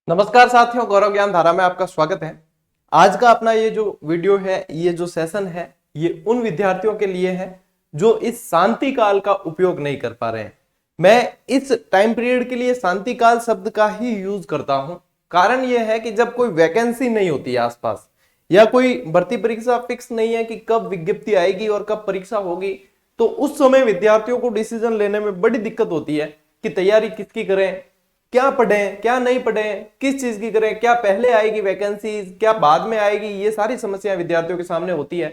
नमस्कार साथियों, गौरव ज्ञान धारा में आपका स्वागत है। आज का अपना ये जो वीडियो है, ये जो सेशन है, ये उन विद्यार्थियों के लिए है जो इस शांति काल का उपयोग नहीं कर पा रहे हैं। मैं इस टाइम पीरियड के लिए शांति काल शब्द का ही यूज करता हूं। कारण यह है कि जब कोई वैकेंसी नहीं होती है आसपास, या कोई भर्ती परीक्षा फिक्स नहीं है कि कब विज्ञप्ति आएगी और कब परीक्षा होगी, तो उस समय विद्यार्थियों को डिसीजन लेने में बड़ी दिक्कत होती है कि तैयारी किसकी करें, क्या पढ़ें, क्या नहीं पढ़ें, किस चीज की करें, क्या पहले आएगी वैकेंसी, क्या बाद में आएगी। ये सारी समस्याएं विद्यार्थियों के सामने होती है।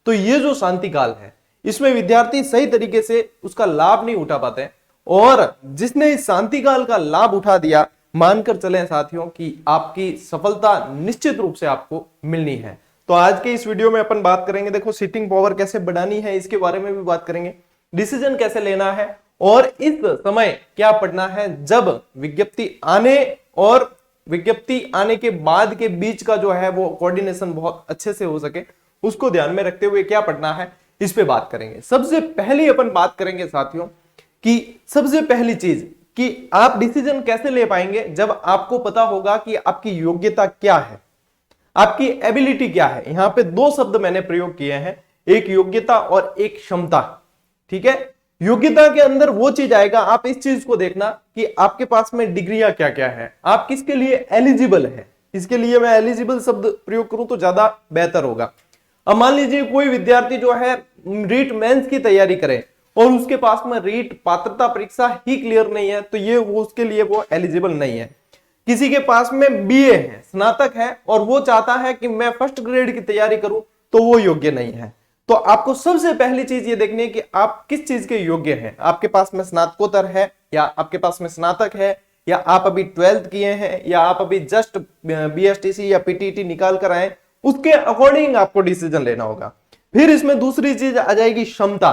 तो ये जो शांति काल है, इसमें विद्यार्थी सही तरीके से उसका लाभ नहीं उठा पाते, और जिसने इस शांति काल का लाभ उठा दिया, मानकर चलें साथियों कि आपकी सफलता निश्चित रूप से आपको मिलनी है। तो आज के इस वीडियो में अपन बात करेंगे, देखो सीटिंग पावर कैसे बढ़ानी है, इसके बारे में भी बात करेंगे, डिसीजन कैसे लेना है, और इस समय क्या पढ़ना है जब विज्ञप्ति आने और विज्ञप्ति आने के बाद के बीच का जो है वो कोऑर्डिनेशन बहुत अच्छे से हो सके, उसको ध्यान में रखते हुए क्या पढ़ना है, इस पे बात करेंगे। सबसे पहले अपन बात करेंगे साथियों कि सबसे पहली चीज कि आप डिसीजन कैसे ले पाएंगे जब आपको पता होगा कि आपकी योग्यता क्या है, आपकी एबिलिटी क्या है। यहां पे दो शब्द मैंने प्रयोग किए हैं, एक योग्यता और एक क्षमता। ठीक है, योग्यता के अंदर वो चीज आएगा, आप इस चीज को देखना कि आपके पास में डिग्रियां क्या क्या है, आप किसके लिए एलिजिबल है। इसके लिए मैं एलिजिबल शब्द प्रयोग करूं तो ज्यादा बेहतर होगा। अब मान लीजिए कोई विद्यार्थी जो है रीट मेंस की तैयारी करे और उसके पास में रीट पात्रता परीक्षा ही क्लियर नहीं है, तो ये वो उसके लिए वो एलिजिबल नहीं है। किसी के पास में बीए है, स्नातक है, और वो चाहता है कि मैं फर्स्ट ग्रेड की तैयारी करूं, तो वो योग्य नहीं है। तो आपको सबसे पहली चीज ये देखनी है कि आप किस चीज के योग्य हैं। आपके पास में स्नातकोत्तर है, या आपके पास में स्नातक है, या आप अभी 12th किए हैं, या आप अभी जस्ट बीएसटीसी या पीटीटी निकाल कर आए, उसके अकॉर्डिंग आपको डिसीजन लेना होगा। फिर इसमें दूसरी चीज आ जाएगी क्षमता।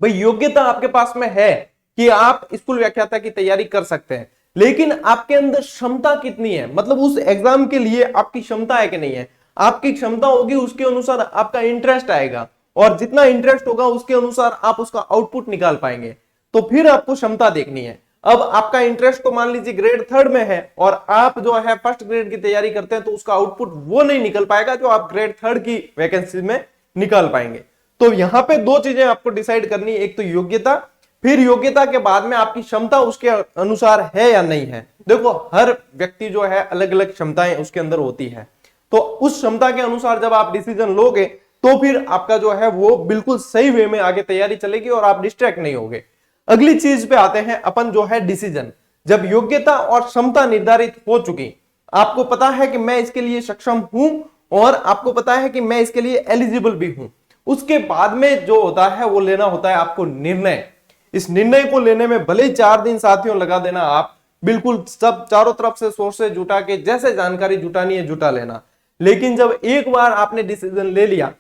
भाई योग्यता आपके पास में है कि आप स्कूल व्याख्याता की तैयारी कर सकते हैं, लेकिन आपके अंदर क्षमता कितनी है, मतलब उस एग्जाम के लिए आपकी क्षमता है कि नहीं है। आपकी क्षमता होगी, उसके अनुसार आपका इंटरेस्ट आएगा, और जितना इंटरेस्ट होगा उसके अनुसार आप उसका आउटपुट निकाल पाएंगे। तो फिर आपको क्षमता देखनी है। अब आपका इंटरेस्ट तो मान लीजिए ग्रेड 3rd में है, और आप जो है फर्स्ट ग्रेड की तैयारी करते हैं, तो उसका आउटपुट वो नहीं निकल पाएगा जो आप ग्रेड 3rd की वैकेंसी में निकाल पाएंगे। तो यहां पे दो चीजें आपको डिसाइड करनी है, एक तो योग्यता, फिर योग्यता के बाद में आपकी क्षमता उसके अनुसार है या नहीं है। देखो हर व्यक्ति जो है अलग अलग क्षमताएं उसके अंदर होती है, तो उस क्षमता के अनुसार जब आप डिसीजन लोगे तो फिर आपका जो है वो बिल्कुल सही वे में आगे तैयारी चलेगी और आप डिस्ट्रैक्ट नहीं होगे। अगली चीज पे आते हैं अपन, जो है डिसीजन। जब योग्यता और क्षमता निर्धारित हो चुकी, आपको पता है कि मैं इसके लिए सक्षम हूं, और आपको पता है कि मैं इसके लिए एलिजिबल भी हूं, उसके बाद में जो होता है वो लेना होता है आपको निर्णय। इस निर्णय को लेने में भले ही 4 दिन साथियों लगा देना, आप बिल्कुल सब चारों तरफ से सोर्सेज जुटा के जैसे जानकारी जुटानी है जुटा लेना, लेकिन जब एक बार आपने डिसीजन ले लिया,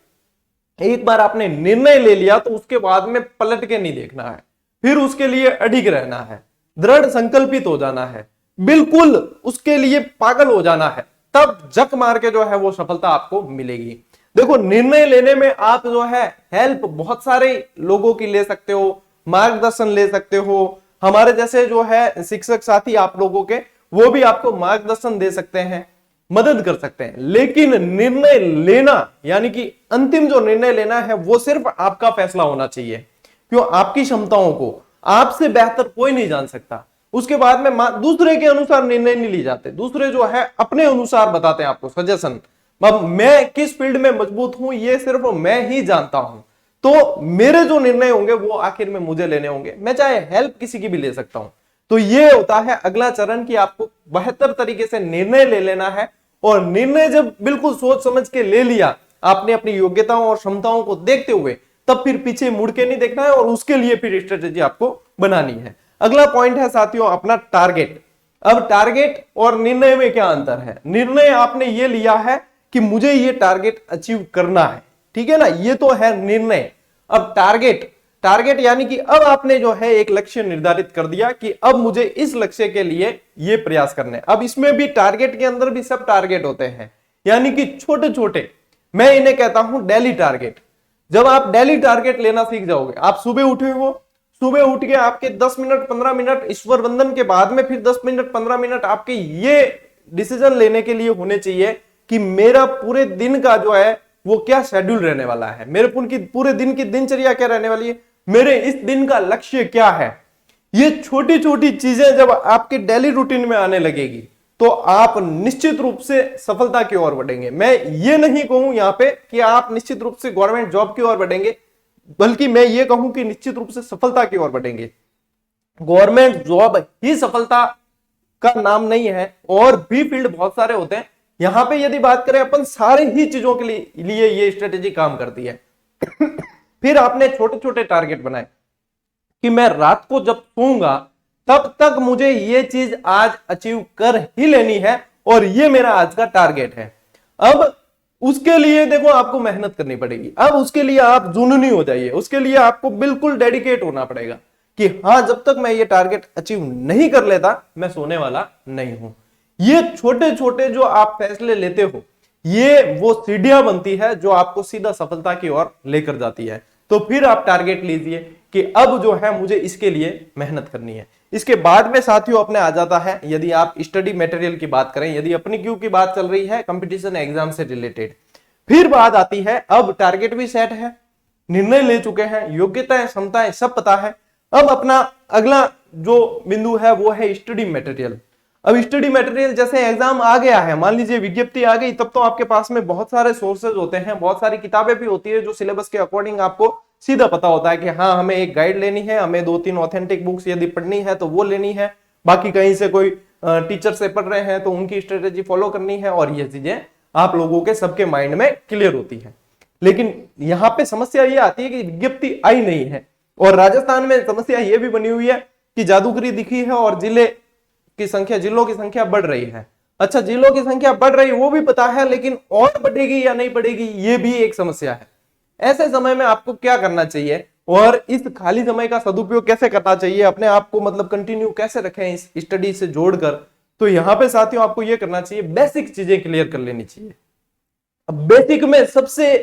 एक बार आपने निर्णय ले लिया, तो उसके बाद में पलट के नहीं देखना है, फिर उसके लिए अडिग रहना है, दृढ़ संकल्पित हो जाना है, बिल्कुल उसके लिए पागल हो जाना है, तब जक मार के जो है वो सफलता आपको मिलेगी। देखो निर्णय लेने में आप जो है हेल्प बहुत सारे लोगों की ले सकते हो, मार्गदर्शन ले सकते हो, हमारे जैसे जो है शिक्षक साथी आप लोगों के, वो भी आपको मार्गदर्शन दे सकते हैं, मदद कर सकते हैं। लेकिन निर्णय लेना, यानी कि अंतिम जो निर्णय लेना है, वो सिर्फ आपका फैसला होना चाहिए। क्यों? आपकी क्षमताओं को आपसे बेहतर कोई नहीं जान सकता। उसके बाद में दूसरे के अनुसार निर्णय नहीं लिए जाते, दूसरे जो है अपने अनुसार बताते हैं आपको सजेशन। अब मैं किस फील्ड में मजबूत हूं ये सिर्फ मैं ही जानता हूं, तो मेरे जो निर्णय होंगे वो आखिर में मुझे लेने होंगे, मैं चाहे हेल्प किसी की भी ले सकता हूं। तो ये होता है अगला चरण कि आपको बेहतर तरीके से निर्णय ले लेना है, और निर्णय जब बिल्कुल सोच समझ के ले लिया आपने अपनी योग्यताओं और क्षमताओं को देखते हुए, तब फिर पीछे मुड़ के नहीं देखना है, और उसके लिए फिर स्ट्रेटेजी आपको बनानी है। अगला पॉइंट है साथियों अपना टारगेट। अब टारगेट और निर्णय में क्या अंतर है? निर्णय आपने ये लिया है कि मुझे ये टारगेट अचीव करना है, ठीक है ना, ये तो है निर्णय। अब टारगेट यानी कि अब आपने जो है एक लक्ष्य निर्धारित कर दिया कि अब मुझे इस लक्ष्य के लिए ये प्रयास करने। अब इसमें भी टारगेट के अंदर भी सब टारगेट होते हैं, यानी कि छोटे छोटे, मैं इन्हें कहता हूं डेली टारगेट। जब आप डेली टारगेट लेना सीख जाओगे, आप सुबह उठे हो, सुबह उठ के आपके 10 मिनट 15 मिनट ईश्वर वंदन के बाद में फिर 10 मिनट 15 मिनट आपके ये डिसीजन लेने के लिए होने चाहिए कि मेरा पूरे दिन का जो है वो क्या शेड्यूल रहने वाला है, मेरे पूरे दिन की दिनचर्या क्या रहने वाली है, मेरे इस दिन का लक्ष्य क्या है। ये छोटी छोटी चीजें जब आपके डेली रूटीन में आने लगेगी तो आप निश्चित रूप से सफलता की ओर बढ़ेंगे। मैं ये नहीं कहूं यहां पे कि आप निश्चित रूप से गवर्नमेंट जॉब की ओर बढ़ेंगे, बल्कि मैं ये कहूं कि निश्चित रूप से सफलता की ओर बढ़ेंगे। गवर्नमेंट जॉब ही सफलता का नाम नहीं है, और भी फील्ड बहुत सारे होते हैं। यहां पे यदि बात करें अपन, सारे ही चीजों के लिए ये स्ट्रेटेजी काम करती है। फिर आपने छोटे छोटे टारगेट बनाए कि मैं रात को जब सोऊंगा तब तक मुझे ये चीज आज अचीव कर ही लेनी है, और ये मेरा आज का टारगेट है। अब उसके लिए देखो आपको मेहनत करनी पड़ेगी, अब उसके लिए आप जुनूनी हो जाइए, उसके लिए आपको बिल्कुल डेडिकेट होना पड़ेगा कि हाँ, जब तक मैं ये टारगेट अचीव नहीं कर लेता मैं सोने वाला नहीं हूं। ये छोटे छोटे जो आप फैसले लेते हो, ये वो सीढ़ियां बनती है जो आपको सीधा सफलता की ओर लेकर जाती है। तो फिर आप टारगेट लीजिए कि अब जो है मुझे इसके लिए मेहनत करनी है। इसके बाद में साथियों अपने आ जाता है, यदि आप स्टडी मटेरियल की बात करें, यदि अपनी क्यू की बात चल रही है कंपटीशन एग्जाम से रिलेटेड, फिर बात आती है अब टारगेट भी सेट है, निर्णय ले चुके हैं, योग्यताएं क्षमताएं सब पता है। अब अपना अगला जो बिंदु है वो है स्टडी मटेरियल। अब स्टडी मटेरियल जैसे एग्जाम आ गया है, मान लीजिए विज्ञप्ति आ गई, तब तो आपके पास में बहुत सारे सोर्सेज होते हैं, बहुत सारी किताबें भी होती है जो सिलेबस के अकॉर्डिंग आपको सीधा पता होता है कि हाँ, हमें एक गाइड लेनी है, हमें 2-3 ऑथेंटिक बुक्स यदि पढ़नी है तो वो लेनी है, बाकी कहीं से कोई टीचर से पढ़ रहे हैं तो उनकी स्ट्रेटेजी फॉलो करनी है, और ये चीजें आप लोगों के सबके माइंड में क्लियर होती है। लेकिन यहाँ पे समस्या ये आती है कि विज्ञप्ति आई नहीं है, और राजस्थान में समस्या ये भी बनी हुई है कि जादूगरी दिखी है और जिलों की संख्या बढ़ रही है। अच्छा, जिलों की संख्या बढ़ रही है वो भी पता है, लेकिन और बढ़ेगी या नहीं बढ़ेगी ये भी एक समस्या है। ऐसे समय में आपको क्या करना चाहिए और इस खाली समय का सदुपयोग कैसे करना चाहिए, अपने आप को मतलब कंटिन्यू कैसे रखें इस स्टडी से जोड़कर, तो यहाँ पे साथियों आपको ये करना चाहिए, बेसिक चीजें क्लियर कर लेनी चाहिए। अब बेसिक में सबसे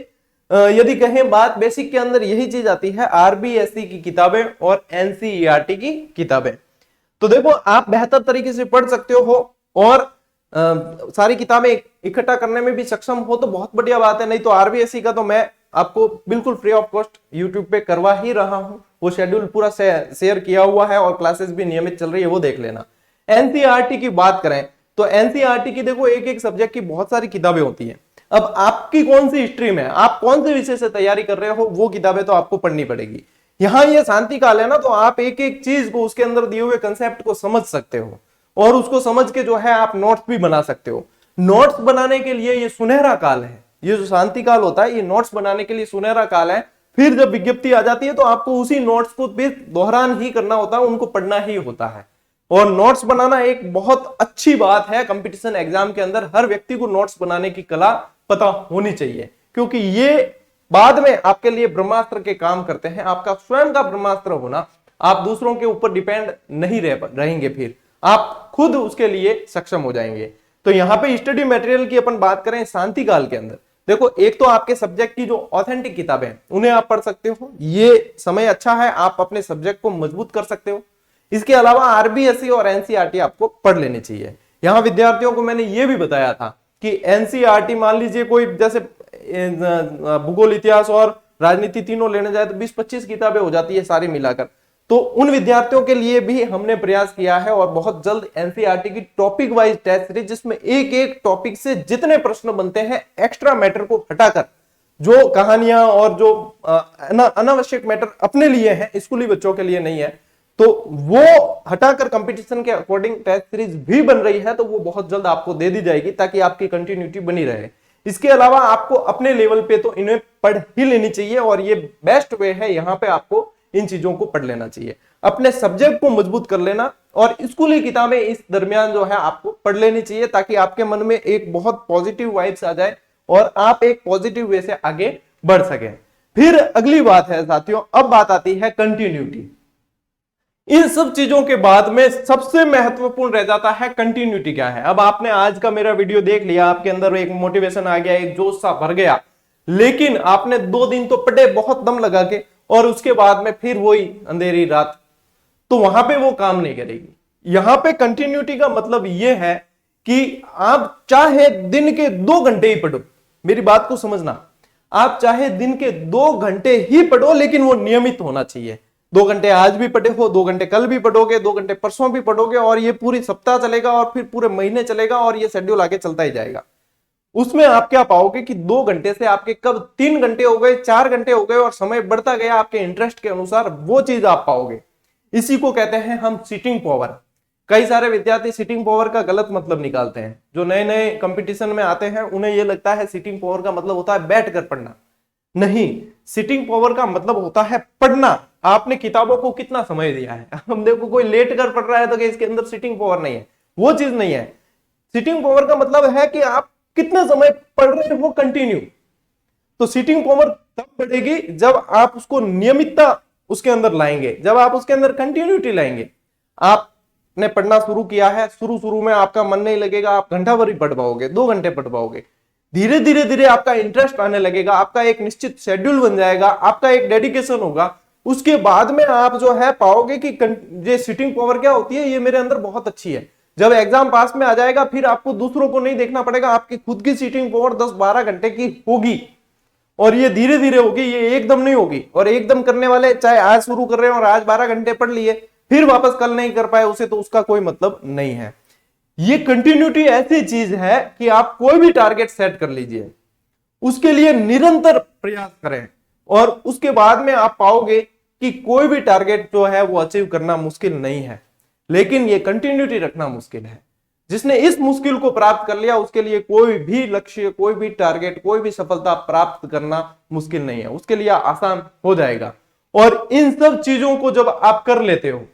यदि कहें बात, बेसिक के अंदर यही चीज आती है, आरबीएससी की किताबें और एनसीईआरटी की किताबें। तो देखो आप बेहतर तरीके से पढ़ सकते हो और सारी किताबें इकट्ठा करने में भी सक्षम हो तो बहुत बढ़िया बात है। नहीं तो आरबीएससी का तो मैं आपको बिल्कुल फ्री ऑफ कॉस्ट यूट्यूब पे करवा ही रहा हूं, वो शेड्यूल पूरा शेयर किया हुआ है और क्लासेस भी नियमित चल रही है, वो देख लेना। एनसीईआरटी की बात करें तो एनसीईआरटी की देखो एक एक सब्जेक्ट की बहुत सारी किताबें होती है। अब आपकी कौन सी स्ट्रीम है, आप कौन से विषय से तैयारी कर रहे हो, वो किताबें तो आपको पढ़नी पड़ेगी। यहाँ ये शांति काल है ना, तो आप एक एक चीज को, उसके अंदर दिए हुए कंसेप्ट को समझ सकते हो और उसको समझ के जो है आप नोट्स भी बना सकते हो। नोट्स बनाने के लिए ये सुनहरा काल है, ये जो शांति काल होता है ये नोट्स बनाने के लिए सुनहरा काल है। फिर जब विज्ञप्ति आ जाती है तो आपको उसी नोट्स को फिर दोहरान ही करना होता है, उनको पढ़ना ही होता है। और नोट्स बनाना एक बहुत अच्छी बात है कंपटीशन एग्जाम के अंदर, हर व्यक्ति को नोट्स बनाने की कला पता होनी चाहिए, क्योंकि ये बाद में आपके लिए ब्रह्मास्त्र के काम करते हैं। आपका स्वयं का ब्रह्मास्त्र होना, आप दूसरों के ऊपर डिपेंड नहीं रहेंगे, फिर आप खुद उसके लिए सक्षम हो जाएंगे। तो यहाँ पे स्टडी मटेरियल की अपन बात करें शांति काल के अंदर, देखो एक तो आपके सब्जेक्ट की जो ऑथेंटिक किताबें हैं उन्हें आप पढ़ सकते हो, ये समय अच्छा है, आप अपने सब्जेक्ट को मजबूत कर सकते हो। इसके अलावा आरबीएससी और एनसीईआरटी आपको पढ़ लेनी चाहिए। यहाँ विद्यार्थियों को मैंने ये भी बताया था कि एनसीईआरटी मान लीजिए कोई जैसे भूगोल, इतिहास और राजनीति तीनों लेने जाए तो 20-25 किताबें हो जाती है सारी मिलाकर। तो उन विद्यार्थियों के लिए भी हमने प्रयास किया है और बहुत जल्द एनसीईआरटी की टॉपिक वाइज टेस्ट सीरीज, जिसमें एक एक टॉपिक से जितने प्रश्न बनते हैं एक्स्ट्रा मैटर को हटाकर, जो कहानियां और जो अनावश्यक मैटर अपने लिए हैं, स्कूली बच्चों के लिए नहीं है, तो वो हटाकर कंपटीशन के अकॉर्डिंग टेस्ट सीरीज भी बन रही है, तो वो बहुत जल्द आपको दे दी जाएगी ताकि आपकी कंटिन्यूटी बनी रहे। इसके अलावा आपको अपने लेवल पे तो इन्हें पढ़ ही लेनी चाहिए और ये बेस्ट वे है, यहाँ पे आपको इन चीजों को पढ़ लेना चाहिए, अपने सब्जेक्ट को मजबूत कर लेना और स्कूली किताबें इस दरमियान जो है आपको पढ़ लेनी चाहिए, ताकि आपके मन में एक बहुत पॉजिटिव वाइब्स आ जाए और आप एक पॉजिटिव वे से आगे बढ़ सकें। फिर अगली बात है साथियों, अब बात आती है कंटिन्यूटी। इन सब चीजों के बाद में सबसे महत्वपूर्ण रह जाता है कंटिन्यूटी क्या है। अब आपने आज का मेरा वीडियो देख लिया, आपके अंदर एक मोटिवेशन आ गया, एक जोश सा भर गया, लेकिन आपने 2 दिन तो पढ़े बहुत दम लगा के और उसके बाद में फिर वही अंधेरी रात, तो वहां पे वो काम नहीं करेगी। यहां पे कंटिन्यूटी का मतलब ये है कि आप चाहे दिन के 2 घंटे ही पढ़ो, मेरी बात को समझना, आप चाहे दिन के 2 घंटे ही पढ़ो, लेकिन वो नियमित होना चाहिए। 2 घंटे आज भी पढ़े हो, 2 घंटे कल भी पढ़ोगे, 2 घंटे परसों भी पढ़ोगे, और ये पूरी सप्ताह चलेगा और फिर पूरे महीने चलेगा, और ये शेड्यूल आगे चलता ही जाएगा। उसमें आप क्या पाओगे कि 2 घंटे से आपके कब 3 घंटे हो गए, 4 घंटे हो गए, और समय बढ़ता गया आपके इंटरेस्ट के अनुसार, वो चीज आप पाओगे। इसी को कहते हैं हम सीटिंग पावर। कई सारे विद्यार्थी सीटिंग पावर का गलत मतलब निकालते हैं। जो नए नए कंपटीशन में आते हैं उन्हें यह लगता है सीटिंग पावर का मतलब होता है बैठ कर पढ़ना। नहीं, सीटिंग पावर का मतलब होता है पढ़ना। आपने किताबों को कितना समय दिया है। हम देखो कोई लेट कर पढ़ रहा है तो इसके अंदर सीटिंग पावर नहीं है, वो चीज नहीं है। सीटिंग पावर का मतलब है कि आप कितना समय पढ़ रहे हो कंटिन्यू। तो सीटिंग पावर तब बढ़ेगी जब आप उसको नियमितता उसके अंदर लाएंगे, जब आप उसके अंदर कंटिन्यूटी लाएंगे। आपने पढ़ना शुरू किया है, शुरू में आपका मन नहीं लगेगा, आप घंटा भर ही पढ़ पाओगे, 2 घंटे पढ़ पाओगे। धीरे धीरे आपका इंटरेस्ट आने लगेगा, आपका एक निश्चित शेड्यूल बन जाएगा, आपका एक डेडिकेशन होगा। उसके बाद में आप जो है पाओगे कि ये सीटिंग पावर क्या होती है, ये मेरे अंदर बहुत अच्छी है। जब एग्जाम पास में आ जाएगा फिर आपको दूसरों को नहीं देखना पड़ेगा, आपकी खुद की सीटिंग पावर 10-12 घंटे की होगी, और ये धीरे धीरे होगी, ये एकदम नहीं होगी। और एकदम करने वाले चाहे आज शुरू कर रहे हैं और आज 12 घंटे पढ़ लिए फिर वापस कल नहीं कर पाए उसे, तो उसका कोई मतलब नहीं है। ये कंटिन्यूटी ऐसी चीज है कि आप कोई भी टारगेट सेट कर लीजिए, उसके लिए निरंतर प्रयास करें, और उसके बाद में आप पाओगे कि कोई भी टारगेट जो है वो अचीव करना मुश्किल नहीं है, लेकिन ये कंटिन्यूटी रखना मुश्किल है। जिसने इस मुश्किल को प्राप्त कर लिया उसके लिए कोई भी लक्ष्य, कोई भी टारगेट, कोई भी सफलता प्राप्त करना मुश्किल नहीं है, उसके लिए आसान हो जाएगा। और इन सब चीजों को जब आप कर लेते हो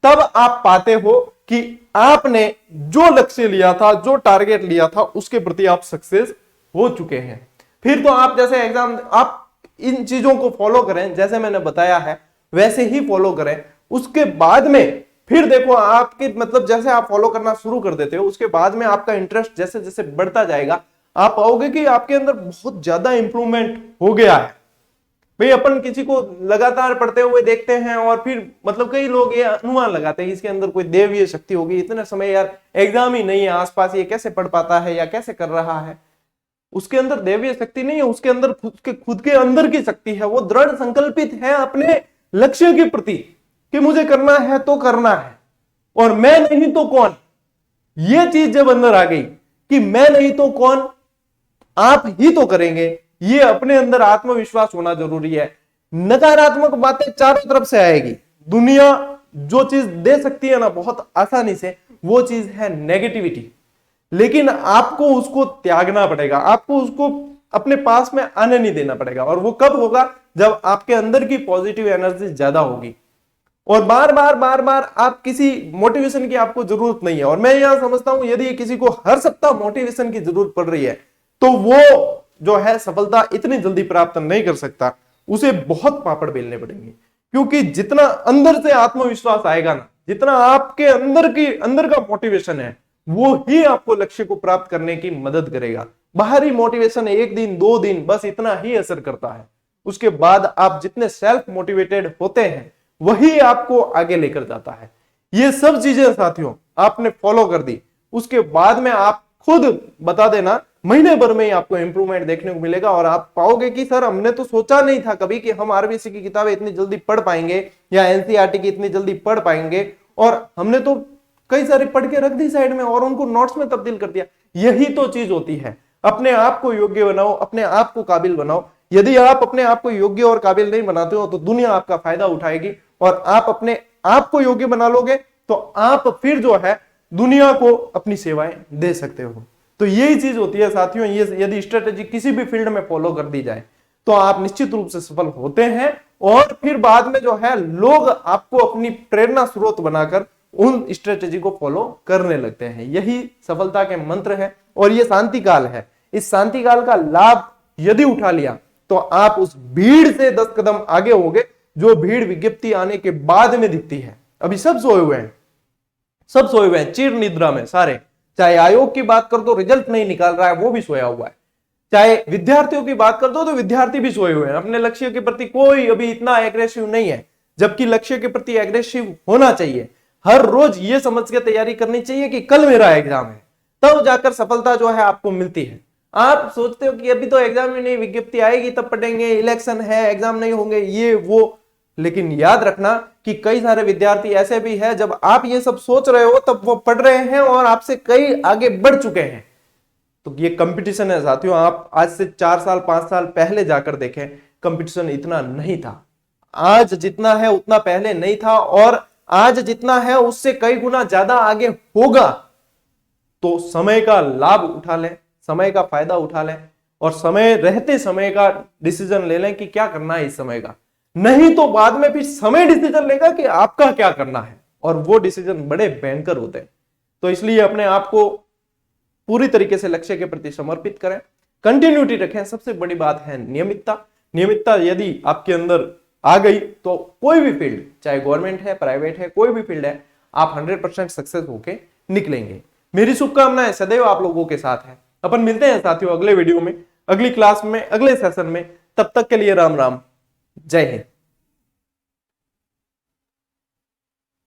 तब आप पाते हो कि आपने जो लक्ष्य लिया था, जो टारगेट लिया था, उसके प्रति आप सक्सेस हो चुके हैं। फिर तो आप जैसे एग्जाम, आप इन चीजों को फॉलो करें, जैसे मैंने बताया है वैसे ही फॉलो करें। उसके बाद में फिर देखो आपके मतलब जैसे आप फॉलो करना शुरू कर देते हो, उसके बाद में आपका इंटरेस्ट जैसे जैसे बढ़ता जाएगा, आप पाओगे कि आपके अंदर बहुत ज्यादा इंप्रूवमेंट हो गया है। भाई अपन किसी को लगातार पढ़ते हुए देखते हैं और फिर मतलब कई लोग ये अनुमान लगाते हैं इसके अंदर कोई देवीय शक्ति होगी, इतने समय यार एग्जाम ही नहीं है आसपास, ये कैसे पढ़ पाता है या कैसे कर रहा है। उसके अंदर देवीय शक्ति नहीं है, उसके अंदर खुद के अंदर की शक्ति है। वो दृढ़ संकल्पित है अपने लक्ष्य के प्रति कि मुझे करना है तो करना है, और मैं नहीं तो कौन। ये चीज जब अंदर आ गई कि मैं नहीं तो कौन, आप ही तो करेंगे, ये अपने अंदर आत्मविश्वास होना जरूरी है। नकारात्मक बातें चारों तरफ से आएगी। दुनिया जो चीज दे सकती है ना बहुत आसानी से, वो चीज है नेगेटिविटी, लेकिन आपको उसको त्यागना पड़ेगा, आपको उसको अपने पास में आने नहीं देना पड़ेगा। और वो कब होगा? जब आपके अंदर की पॉजिटिव एनर्जी ज्यादा होगी। और बार बार आप किसी मोटिवेशन की आपको जरूरत नहीं है। और मैं यहां समझता हूं यदि किसी को हर सप्ताह मोटिवेशन की जरूरत पड़ रही है तो वो जो है सफलता इतनी जल्दी प्राप्त नहीं कर सकता, उसे बहुत पापड़ बेलने पड़ेंगे। क्योंकि जितना अंदर से आत्मविश्वास आएगा ना, जितना आपके अंदर का मोटिवेशन है, वो ही आपको लक्ष्य को प्राप्त करने की मदद करेगा। बाहरी मोटिवेशन 1 दिन 2 दिन बस इतना ही असर करता है। उसके बाद आप जितने सेल्फ मोटिवेटेड होते हैं वही आपको आगे लेकर जाता है। ये सब चीजें साथियों आपने फॉलो कर दी, उसके बाद में आप खुद बता देना, महीने भर में ही आपको इंप्रूवमेंट देखने को मिलेगा। और आप पाओगे कि सर हमने तो सोचा नहीं था कभी कि हम आरबीसी की किताबें इतनी जल्दी पढ़ पाएंगे या एनसीईआरटी की इतनी जल्दी पढ़ पाएंगे, और हमने तो कई सारी पढ़ के रख दी साइड में और उनको नोट्स में तब्दील कर दिया। यही तो चीज होती है, अपने आप को योग्य बनाओ, अपने आप को काबिल बनाओ। यदि आप अपने आप को योग्य और काबिल नहीं बनाते हो तो दुनिया आपका फायदा उठाएगी, और आप अपने आप को योग्य बना लोगे तो आप फिर जो है दुनिया को अपनी सेवाएं दे सकते हो। तो यही चीज होती है साथियों, ये यदि स्ट्रेटेजी किसी भी फील्ड में फॉलो कर दी जाए तो आप निश्चित रूप से सफल होते हैं। और फिर बाद में जो है लोग आपको अपनी प्रेरणा स्रोत बनाकर उन स्ट्रेटेजी को फॉलो करने लगते हैं। यही सफलता के मंत्र है और ये शांति काल है। इस शांति काल का लाभ यदि उठा लिया तो आप उस भीड़ से 10 कदम आगे होगे, जो भीड़ विज्ञप्ति आने के बाद में दिखती है। अभी सब सोए हुए हैं, सब सोए हुए हैं चिर निद्रा में सारे। चाहे आयोग की बात कर दो, रिजल्ट नहीं निकाल रहा है वो भी सोया हुआ है। चाहे विद्यार्थियों की बात कर दो तो विद्यार्थी भी सोए हुए हैं, अपने लक्ष्य के प्रति कोई अभी इतना एग्रेसिव नहीं है, जबकि लक्ष्य के प्रति एग्रेसिव होना चाहिए। हर रोज ये समझ के तैयारी करनी चाहिए कि कल मेरा एग्जाम है, तब जाकर सफलता जो है आपको मिलती है। आप सोचते हो कि अभी तो एग्जाम में नहीं, विज्ञप्ति आएगी तब पढ़ेंगे, इलेक्शन है, एग्जाम नहीं होंगे, ये वो, लेकिन याद रखना कि कई सारे विद्यार्थी ऐसे भी हैं, जब आप ये सब सोच रहे हो तब वो पढ़ रहे हैं और आपसे कई आगे बढ़ चुके हैं। तो ये कंपटीशन है साथियों। आप आज से 4 साल 5 साल पहले जाकर देखें, कंपटीशन इतना नहीं था। आज जितना है उतना पहले नहीं था, और आज जितना है उससे कई गुना ज्यादा आगे होगा। तो समय का लाभ उठा लें, समय का फायदा उठा लें, और समय रहते समय का डिसीजन ले लें कि क्या करना है इस समय का। नहीं तो बाद में फिर समय डिसीजन लेगा कि आपका क्या करना है, और वो डिसीजन बड़े भयंकर होते हैं। तो इसलिए अपने आप को पूरी तरीके से लक्ष्य के प्रति समर्पित करें, कंटिन्यूटी रखें। सबसे बड़ी बात है नियमितता। नियमितता यदि आपके अंदर आ गई तो कोई भी फील्ड, चाहे गवर्नमेंट है, प्राइवेट है, कोई भी फील्ड है, आप 100% सक्सेस होके निकलेंगे। मेरी शुभकामनाएं सदैव आप लोगों के साथ है। अपन मिलते हैं साथियों अगले वीडियो में, अगली क्लास में, अगले सेशन में। तब तक के लिए राम राम, जय हिंद।